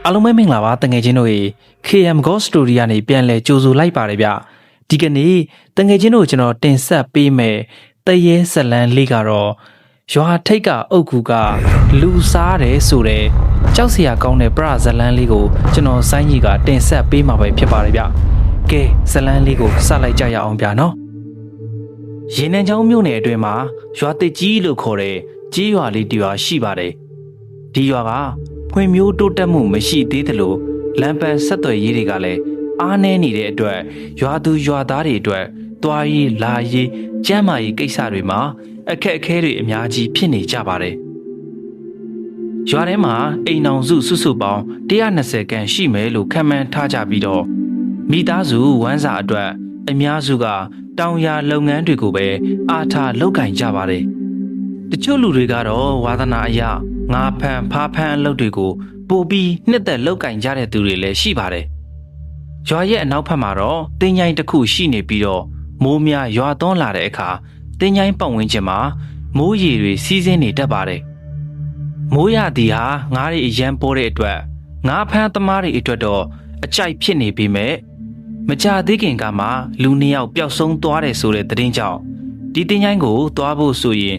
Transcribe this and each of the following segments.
အားလုံးပဲမင်္ဂလာပါတငယ်ချင်းတို့ရေ KM Ghost Story ကနေပြန်လည်ကြိုဆိုလိုက်ပါတယ်ဗျဒီကနေ့တငယ်ချင်းတို့ကျွန်တော်တင်ဆက်ပေးမယ်တရေဇလန်းလေးကတော့ရွာထိတ်ကအုတ်ကူကလူစားတယ်ဆိုတဲ့ကြောက်စရာကောင်းတဲ့ပရဇလန်းလေးကိုကျွန်တော်စိုင်းကြီးကတင်ဆက်ပေးမှာပဲဖြစ်ပါတယ်ဗျကဲဇလန်းလေးကိုစလိုက်ကြရအောင်ဗျနော်ရေနံချောင်းမြို့နယ်အတွင်းမှာရွာတစ်ကြီးလို့ခေါ်တဲ့ကြီးရွာလေးတစ်ရွာရှိပါတယ်ဒီရွာကဖွံ့မျိုးတိုးတက်မှုမရှိသေးသလိုလမ်းပန်းဆက်သွယ်ရေးတွေကလည်းအားနည်းနေတဲ့အတွက်ရွာသူရွာသားတွေအတွက်တွားရေးလာရေးကျန်းမာရေးကိစ္စတွေမှာအခက်အခဲတွေအများကြီးဖြစ်နေကြပါတယ်။ရွာထဲမှာအိမ်အောင်စုစုပေါင်း120ခန့်ရှိမယ်လို့ခန့်မှန်းထားကြပြီးတော့မိသားစုဝမ်းစာအတွက်အများစုကတောင်ယာလုပ်ငန်းတွေကိုပဲအားထားလုပ်ကင်ကြပါတယ်။တချို့လူတွေကတော့ဝါသနာအရငါဖန်ဖားဖန်အလုပ်တွေကိုပိုပြီးနှစ်သက်လုပ်ကင်ကြတဲ့သူတွေလည်းရှိပါတယ်။ရွာရဲ့အနောက်ဘက်မှာတော့တင်းញိုင်းတစ်ခုရှိနေပြီးတော့မိုးများရွာသွန်းလာတဲ့အခါတင်းញိုင်းပတ်ဝန်းကျင်မှာမိုးရေတွေစီးဆင်းနေတတ်ပါတယ်။မိုးရသည်ဟာငါးတွေအရန်ပေါ်တဲ့အတွက်ငါးဖမ်းသမားတွေအတွက်တော့အကြိုက်ဖြစ်နေပေမဲ့မကြသေးခင်ကမှလူနှစ်ယောက်ပျောက်ဆုံးသွားတယ်ဆိုတဲ့သတင်းကြောင့်ဒီတင်းញိုင်းကိုသွားဖို့ဆိုရင်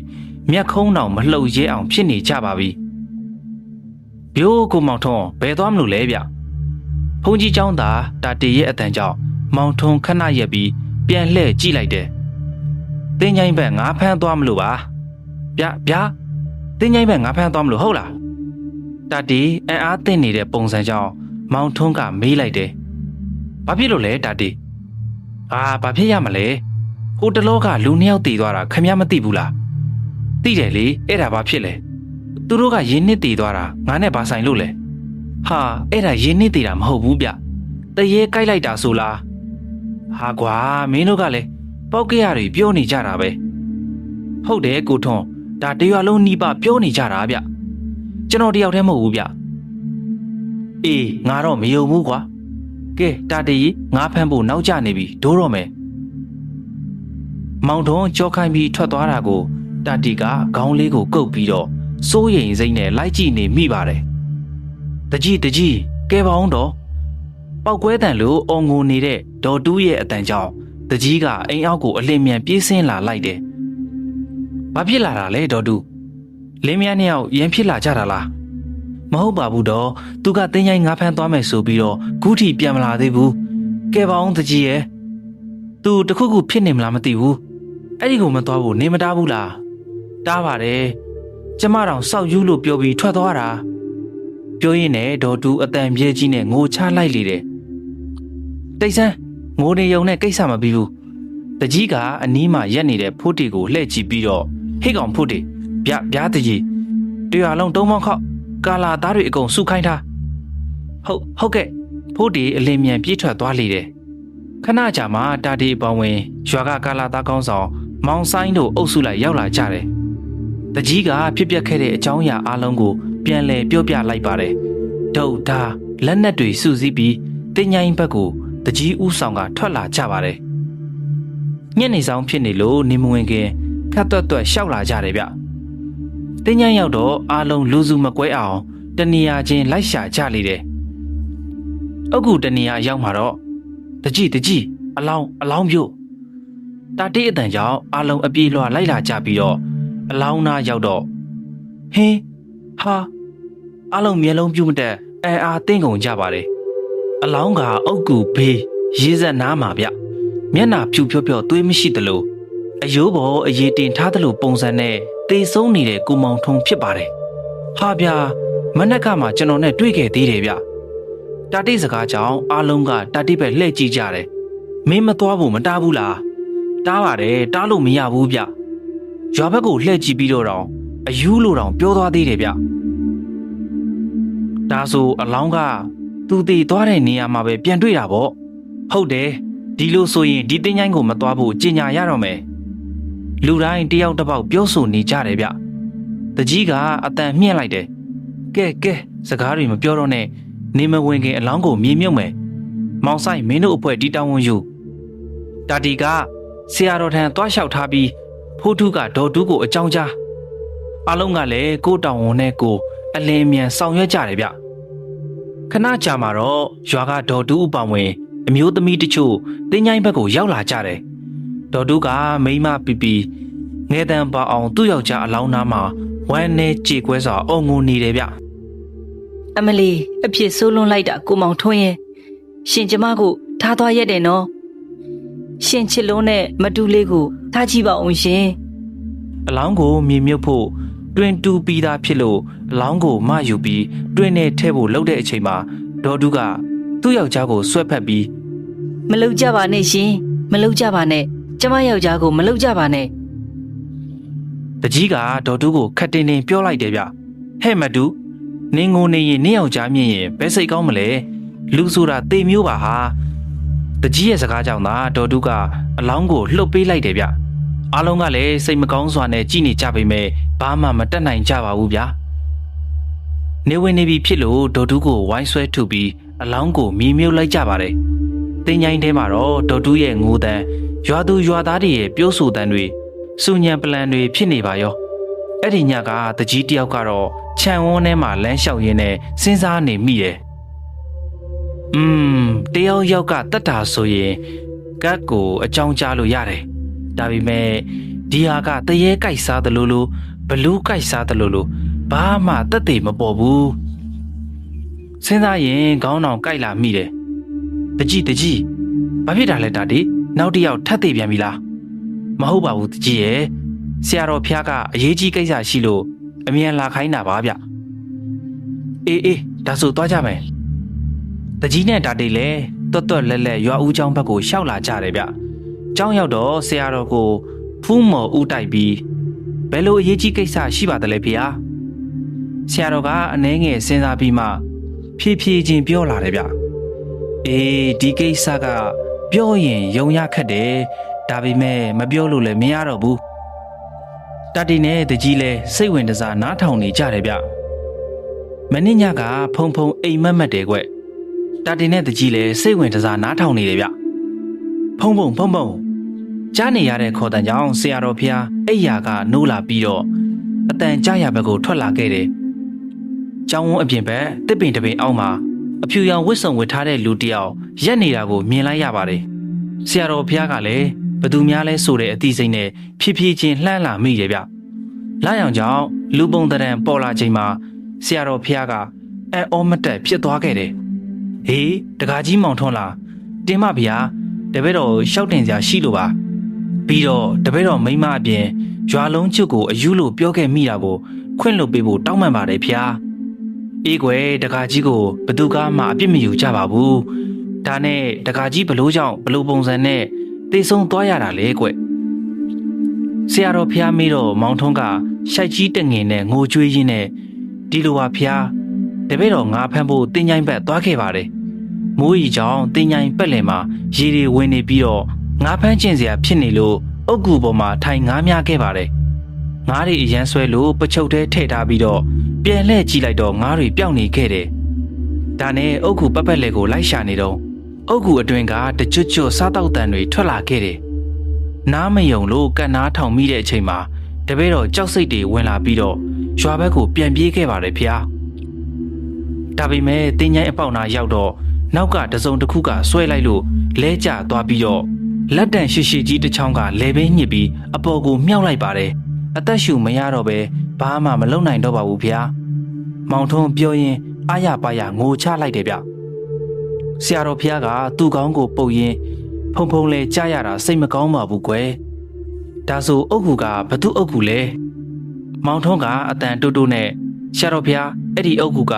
မျက်ခုံးတောင်မလှုပ်ရဲအောင်ဖြစ်နေကြပါပြီ။ဘိုးကိုမောင်ထွန်းဘယ်သွားမလို့လဲဗျ။ဘုန်းကြီးကျောင်းသားတာတီရဲ့အတန်ကြောင့်မောင်ထွန်းခဏရက်ပြီးပြန်လှည့်ကြည့်လိုက်တယ်။တင်းញိုင်းဘက်ငါးဖမ်းသွားမလို့ပါ။ဗျာတင်းញိုင်းဘက်ငါးဖမ်းသွားမလို့ဟုတ်လား။တာတီအံ့အားသင့်နေတဲ့ပုံစံကြောင့်မောင်ထွန်းကမေးလိုက်တယ်။ဘာဖြစ်လို့လဲတာတီ။ဘာဖြစ်ရမလဲ။ဟိုတလောကလူနှစ်ယောက်တည်သွားတာခင်ဗျားမသိဘူးလား။သိတယ်လေအဲ့ဒါဘာဖြစ်လဲသူတို့ကရင်းနှစ်တည်သွားတာငါနဲ့ဘာဆိုင်လို့လဲဟာအဲ့ဒါရင်းနှစ်တည်တာမဟုတ်ဘူးဗျတရေကြိုက်လိုက်တာဆိုလားဟာကွာမင်းတို့ကလည်းပောက်ကရတွေပြောနေကြတာပဲဟုတ်တယ်ကိုထွန်းဒါတရွာလုံးနီးပါပြောနေကြတာဗျကျွန်တော်တယောက်တည်းမဟုတ်ဘူးဗျအေးငါတော့မယုံဘူးကွာကဲတာတရီငါဖမ်းဖို့နောက်ကျနေပြီဒိုးတော့မယ်မောင်ထွန်းကြောခိုင်းပြီးထွက်သွားတာကိုတာတီကခေါင်းလေးကိုကုပ်ပြီးတော့စိုးရိမ်စိမ့်နဲ့လိုက်ကြည့်နေမိပါတယ်။တကြီးကဲပါအောင်တော့ပောက်ကွဲတန်လို့အော်ငိုနေတဲ့ဒေါ်တူးရဲ့အတန်ကြောင့်တကြီးကအိမ်အောက်ကိုအလင်းမြန်ပြေးဆင်းလာလိုက်တယ်။ဘာဖြစ်လာတာလဲဒေါ်တူးလင်းမြန်နှစ်ယောက်ရန်ဖြစ်လာကြတာလား။မဟုတ်ပါဘူးတော့သူကတင်းញိုင်းငါးဖမ်းသွားမယ်ဆိုပြီးတော့ခုထိပြန်မလာသေးဘူး။ကဲပါအောင်တကြီးရဲ့သူတခုခုဖြစ်နေမလားမသိဘူး။အဲ့ဒီကိုမသွားဖို့နေမတားဘူးလား။တားပါတယ်ကျမတောင်စောက်ယူလို့ပြောပြီးထွက်သွားတာပြောရင်းနဲ့ဒေါ်တူအတန်ပြဲကြီးနဲ့ငိုချလိုက်လေတယ်တိတ်ဆန်းငိုနေုံနဲ့ကိစ္စမပြီးဘူးတကြီးကအနီးမှာရက်နေတဲ့ဖိုးတီကိုလှည့်ကြည့်ပြီးတော့ဟိတ်ကောင်ဖိုးတီဗျာတကြီးတရားလုံးတုံးမောင်းခောက်ကာလာသားတွေအကုန်စုခိုင်းထားဟုတ်ကဲ့ဖိုးတီအလင်းမြန်ပြေးထွက်သွားလေတယ်ခဏကြာမှတာတီအပေါင်းဝင်ရွာကကာလာသားကောင်းဆောင်မောင်ဆိုင်တို့အုပ်စုလိုက်ရောက်လာကြတယ်တကြီးကဖြစ်ပျက်ခဲ့တဲ့အကြောင်းအရာအလုံးကိုပြန်လည်ပြောပြလိုက်ပါတယ်။ဒုတ်သားလက်နက်တွေစုစည်းပြီးတင်းញိုင်းဘက်ကိုတကြီးဦးဆောင်ကထွက်လာကြပါတယ်။ညနေဆောင်ဖြစ်နေလို့နေမဝင်ခင်ခတ်တွတ်ရှောက်လာကြတယ်ဗျ။တင်းញိုင်းရောက်တော့အားလုံးလူစုမကွဲအောင်တနေရာချင်းလိုက်ရှာကြလေတယ်။အခုတနေရာရောက်မှာတော့တကြီးအလောင်းပြုတ်တာတေးအတန်ကြောင့်အားလုံးအပြေးလွှာလိုက်လာကြပြီးတော့အလောင်းသားရောက်တော့ဟင်းဟာအလုံးမျက်လုံးပြုတ်မတက်အားတင်းကုန်ကြပါတယ်အလောင်းကအုတ်ကူဘေးရေးဆက်နားမှာဗျမျက်နှာဖြူဖြောသွေးမရှိသလိုအယိုးပေါ်အရေးတင်ထားသလိုပုံစံနဲ့တေဆုံးနေတဲ့ကိုမောင်ထုံးဖြစ်ပါတယ်ဟာဗျာမနက်ကမှကျွန်တော်နဲ့တွေ့ခဲ့သေးတယ်ဗျတာတိစကားကြောင့်အလုံးကတာတိပဲလှည့်ကြည့်ကြတယ်မင်းမသွားဖို့မတားဘူးလားတားပါတယ်တားလို့မရဘူးဗျရွာဘက်ကိုလှည့်ကြည့်ပြီးတော့အယူးလိုတောင်ပြောသွားသေးတယ်ဗျဒါဆိုအလောင်းကသူတည်သွားတဲ့နေရာမှာပဲပြန်တွေ့တာပေါ့ဟုတ်တယ်ဒီလိုဆိုရင်ဒီတင်းញိုင်းကိုမသွားဖို့ကြေညာရတော့မယ်လူတိုင်းတယောက်တစ်ပေါက်ပြောဆိုနေကြတယ်ဗျတကြီးကအတန်မြင့်လိုက်တယ်ကဲစကားတွေမပြောတော့နဲ့နေမဝင်ခင်အလောင်းကိုမြေမြုပ်မယ်မောင်ဆိုင်မင်းတို့အဖွဲ့ဒီတောင်းဝန်ယူတာတီကဆရာတော်ထံသွားလျှောက်ထားပြီးဖိုးထုကဒေါ်တူးကိုအကြောင်းကြားအလုံးကလည်းကိုတောင်ဝန်နဲ့ကိုအလင်းမြန်ဆောင်ရွက်ကြတယ်ဗျ ခဏကြာမှာတော့ရွာကဒေါ်တူးအပောင်ဝင်အမျိုးသမီးတချို့တင်းញိုင်းဘက်ကိုရောက်လာကြတယ်ဒေါ်တူးကမိန်းမပီပီငယ်တန်ပါအောင်သူ့ယောက်ျားအလောင်းသားမှာဝမ်းနဲ့ကြေကွဲစွာအုံငိုနေတယ်ဗျအမလီအဖြစ်ဆိုးလွန်းလိုက်တာကိုမောင်ထွန်းရဲ့ရှင်ကျမကိုထားသွားရက်တယ်နော်ရှင်ချစ်လုံးနဲ့မတူလေးကိုထားကြည့်ပါအောင်ရှင်အလောင်းကိုမြေမြုပ်ဖို့တွင်တူပြီးသားဖြစ်လို့အလောင်းကိုမယူပြီးတွင်နဲ့ထဲဖို့လှုပ်တဲ့အချိန်မှာဒေါ်တူးကသူ့ယောက်ျားကိုဆွဲဖက်ပြီးမလှုပ်ကြပါနဲ့ရှင်မလှုပ်ကြပါနဲ့ကျမယောက်ျားကိုမလှုပ်ကြပါနဲ့တကြီးကဒေါ်တူးကိုခက်တင်တင်ပြောလိုက်တယ်ဗျဟဲ့မတူနင်းငိုနေရင်နင်းယောက်ျားမြင်ရင်ဘယ်စိတ်ကောင်းမလဲလူဆိုတာတေမျိုးပါဟာတကြီးရဲ့စကားကြောင့်သာဒေါ်တူးကအလောင်းကိုလှုပ်ပေးလိုက်တယ်ဗျအားလုံးကလည်းစိတ်မကောင်းစွာနဲ့ကြည်နေကြပေမဲ့ဘာမှမတတ်နိုင်ကြပါဘူးဗျာနေဝင်နေပြီဖြစ်လို့ဒေါ်တူးကိုဝိုင်းဆွဲထုပြီးအလောင်းကိုမြေမြုပ်လိုက်ကြပါတယ်တင်းញိုင်းထဲမှာတော့ဒေါ်တူးရဲ့ငိုတန်းရွာသူရွာသားတွေရဲ့ပြောဆိုတန်းတွေစူညံပလန်တွေဖြစ်နေပါရောအဲ့ဒီညကတကြီးတယောက်ကတော့ခြံဝန်းထဲမှာလမ်းလျှောက်ရင်းနဲ့စဉ်းစားနေမိတယ်တယောက်ယောက်ကတတ်တာဆိုရင်ကတ်ကိုအကြောင်းကြားလို့ရတယ်ဒါပေမဲ့ဒီဟာကတရေကြိုက်စားတယ်လို့ဘလူးကြိုက်စားတယ်လို့ဘာမှတက်သေးမပေါ်ဘူးစဉ်းစားရင်ခေါင်းအောင်ကြိုက်လာမိတယ်တကြီးဘာဖြစ်တာလဲတာဒီနောက်တစ်ယောက်ထပ်သေးပြန်ပြီလားမဟုတ်ပါဘူးတကြီးရဲ့ဆရာတော်ဖျားကအရေးကြီးကိစ္စရှိလို့အမြန်လာခိုင်းတာပါဗျအေးဒါဆိုသွားကြမယ်တကြီးနဲ့တာတိလည်းတွတ်လက်လက်ရွာဦးเจ้าဘက်ကိုရှောက်လာကြတယ်ဗျเจ้าရောက်တော့ဆရာတော်ကိုဖူးမော်ဦးတိုက်ပြီးဘယ်လိုအရေးကြီးကိစ္စရှိပါသလဲဖေဟာဆရာတော်ကအနှဲငယ်စဉ်းစားပြီးမှဖြည်းဖြည်းချင်းပြောလာတယ်ဗျဒီကိစ္စကပြောရင်ယုံရခက်တယ်ဒါပေမဲ့မပြောလို့လည်းမရတော့ဘူးတတိနဲ့တကြီးလဲစိတ်ဝင်စားနားထောင်နေကြတယ်ဗျမနေ့ညကဖုံဖုံအိမ်မက်မက်တယ်ကွတတိနဲ့တကြီးလဲစိတ်ဝင်စားနားထောင်နေတယ်ဗျဖုံကြားနေရတဲ့ခေါ်တန်ကြောင့်ဆရာတော်ဖျားအိယာကနိုးလာပြီးတော့အတန်ကြားရဘက်ကိုထွက်လာခဲ့တယ်ကျောင်းဝန်းအပြင်ဘက်တစ်ပင်တစ်ပင်အောက်မှာအဖြူရောင်ဝတ်စုံဝတ်ထားတဲ့လူတစ်ယောက်ရက်နေတာကိုမြင်လိုက်ရပါတယ်ဆရာတော်ဖျားကလည်းဘသူများလဲဆိုတဲ့အသိစိတ်နဲ့ဖြည်းဖြည်းချင်းလှမ်းလာမိတယ်ဗျလာရောင်ကြောင့်လူပုံတရံပေါ်လာချိန်မှာဆရာတော်ဖျားကအံ့ဩမတက်ဖြစ်သွားခဲ့တယ်ဟေးတကားကြီးမောင်ထွန်းလားတင်မဗျာတပည့်တော်ရှောက်တင်စရာရှိလို့ပါပြီးတော့တပည့်တော်မိမအပြင်ရွာလုံးချွတ်ကိုအယူလို့ပြောခဲ့မိတာကိုခွင့်လွတ်ပေးဖို့တောင်းပန်ပါတယ်ဖျားအေးကွယ်တကားကြီးကိုဘသူကမှအပြစ်မယူကြပါဘူးဒါနဲ့တကားကြီးဘလို့ကြောင့်ဘလို့ပုံစံနဲ့တေဆုံးသွားရတာလေကွဆရာတော်ဖျားမေးတော့မောင်ထွန်းကရှိုက်ကြီးတငင်နဲ့ငိုကြွေးရင်းနဲ့ဒီလိုပါဖျားတပည့်တော်ငါဖမ်းဖို့တင်းញိုင်းဘက်သွားခဲ့ပါတယ်မိုးရီကြောင့်တင်းញိုင်းပက်လင်မှာရေတွေဝင်နေပြီးတော့ငါးဖမ်းကျင်စရာဖြစ်နေလို့အုတ်ကူပေါ်မှာထိုင်ငါးများခဲ့ပါတယ်ငါးတွေအရန်ဆွဲလို့ပချုပ်ထဲထည့်ထားပြီးတော့ပြန်လှည့်ကြည့်လိုက်တော့ငါးတွေပျောက်နေခဲ့တယ်ဒါနဲ့အုတ်ကူပက်လက်ကိုလိုက်ရှာနေတော့အုတ်ကူအတွင်ကတချွတ်ချွတ်စားတောက်တန်တွေထွက်လာခဲ့တယ်နားမယုံလို့ကန့်နားထောင်မိတဲ့အချိန်မှာတပည့်တော်ကြောက်စိတ်တွေဝင်လာပြီးတော့ရွာဘက်ကိုပြန်ပြေးခဲ့ပါတယ်ဖျားဒါပေမဲ့တင်းញိုင်းအပေါက်နာရောက်တော့နောက်ကတစုံတစ်ခုကဆွဲလိုက်လို့လဲကျသွားပြီးတော့လက်တန်ရှိရှိကြီးတစ်ချောင်းကလဲဘင်းညစ်ပြီးအပေါ်ကိုမြှောက်လိုက်ပါတယ်အသက်ရှူမရတော့ပဲဘာမှမလုပ်နိုင်တော့ပါဘူးဗျာမောင်ထွန်းပြောရင်အားရပါရငိုချလိုက်တယ်ဗျဆရာတော်ဖျားကသူ့ကောင်းကိုပုတ်ရင်းဖုံလဲကြားရတာစိတ်မကောင်းပါဘူးကွယ်ဒါဆိုအုတ်ကူကဘသူအုတ်ကူလဲမောင်ထွန်းကအတန်တိုးတိုးနဲ့ဆရာတော်ဖျားအဲ့ဒီအုတ်ကူက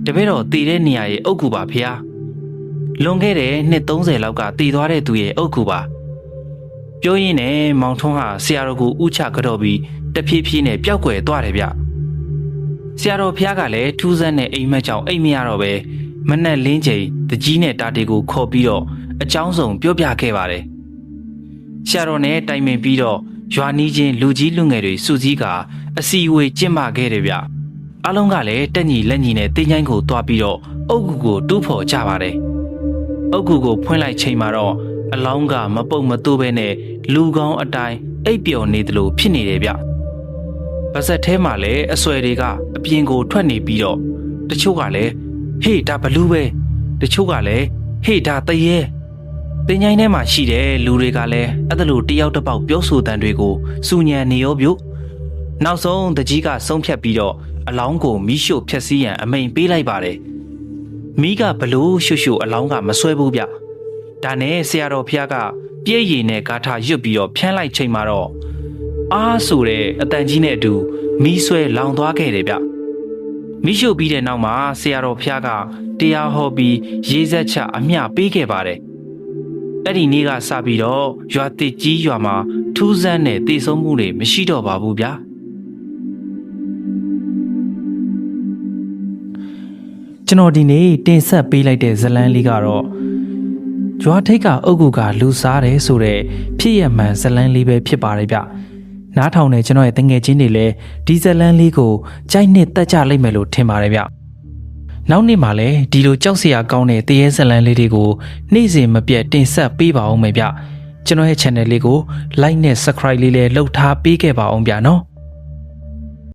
တပည့်တော်တည်တဲ့နေရာရဲ့အုတ်ကူပါဖျားလွန်ခဲ့တဲ့နှစ်30လောက်ကတည်သွားတဲ့သူရဲ့အုတ်ကူပါပြောရင်းနဲ့မောင်ထွန်းဟာဆရာတော်ကိုဥချကြော့ပြီးတဖြည်းဖြည်းနဲ့ပျောက်ကွယ်သွားတယ်ဗျဆရာတော်ဖျားကလည်းထူးဆန်းတဲ့အိမ်မက်ကြောင့်အိမ်မရတော့ပဲမနက်လင်းချိန်တကြီးနဲ့တာတီကိုခေါ်ပြီးတော့အကြောင်းစုံပြောပြခဲ့ပါတယ်ဆရာတော်နဲ့တိုင်ပင်ပြီးတော့ရွာနီးချင်းလူကြီးလူငယ်တွေစုစည်းကအစီအဝေးကျင်းပခဲ့တယ်ဗျအားလုံးကလည်းတက်ညီလက်ညီနဲ့တင်းချိုင်းကိုတွားပြီးတော့အုတ်ကူကိုတူးဖော်ကြပါတယ်အုတ်ကူကိုဖွင့်လိုက်ချိန်မှာတော့အလောင်းကမပုတ်မတိုးပဲနဲ့လူကောင်းအတိုင်းအိပ်ပျော်နေသလိုဖြစ်နေတယ်ဗျပါဇက်ထဲမှာလည်းအဆွဲတွေကအပြင်ကိုထွက်နေပြီးတော့တချို့ကလည်း ဟေးဒါဘလူးပဲတချို့ကလည်းဟေးဒါတရေတင်ញိုင်းထဲမှာရှိတဲ့လူတွေကလည်းအဲ့ဒါလိုတယောက်တစ်ပေါက်ပြောဆိုတန်တွေကိုစူညံနေရောဗျနောက်ဆုံးတကြီးကဆုံးဖြတ်ပြီးတော့အလောင်းကိုမီးရှို့ဖျက်ဆီးရန်အမိန်ပေးလိုက်ပါတယ်မီးကဘလို့ရှို့အလောင်းကမဆွဲဘူးဗျဒါနဲ့ဆရာတော်ဖျားကပြည့်ရည်နဲ့ကာထာရွတ်ပြီးတော့ဖျန်းလိုက်ချိန်မှာတော့အားဆိုတဲ့အတန်ကြီးနဲ့အတူမီးဆွဲလောင်သွားခဲ့တယ်ဗျမီးရှို့ပြီးတဲ့နောက်မှာဆရာတော်ဖျားကတရားဟောပြီးရေးဆက်ချအမျှပေးခဲ့ပါတယ်အဲ့ဒီနေ့ကစပြီးတော့ရွာတစ်ကြီးရွာမှာထူးဆန်းတဲ့တည်ဆုံးမှုတွေမရှိတော့ပါဘူးဗျာကျွန်တော်ဒီနေ့တင်ဆက်ပေးလိုက်တဲ့ဇလန်းလေးကတော့ရွာထိပ်ကအုတ်ကူကလူစားတယ်ဆိုတဲ့ဖြစ်ရမှန်ဇလန်းလေးပဲဖြစ်ပါတယ်ဗျနားထောင်နေကျွန်တော်ရဲ့တငယ်ချင်းတွေလည်းဒီဇလန်းလေးကိုကြိုက်နှစ်တက်ကြလိမ့်မယ်လို့ထင်ပါတယ်ဗျနောက်နေ့မှလည်းဒီလိုကြောက်စရာကောင်းတဲ့တရေဇလန်းလေးတွေကိုနေ့စဉ်မပြတ်တင်ဆက်ပေးပါအောင်မယ်ဗျကျွန်တော်ရဲ့ channel လေးကို like နဲ့ subscribe လေးလည်းလုပ်ထားပေးခဲ့ပါအောင်ဗျနော်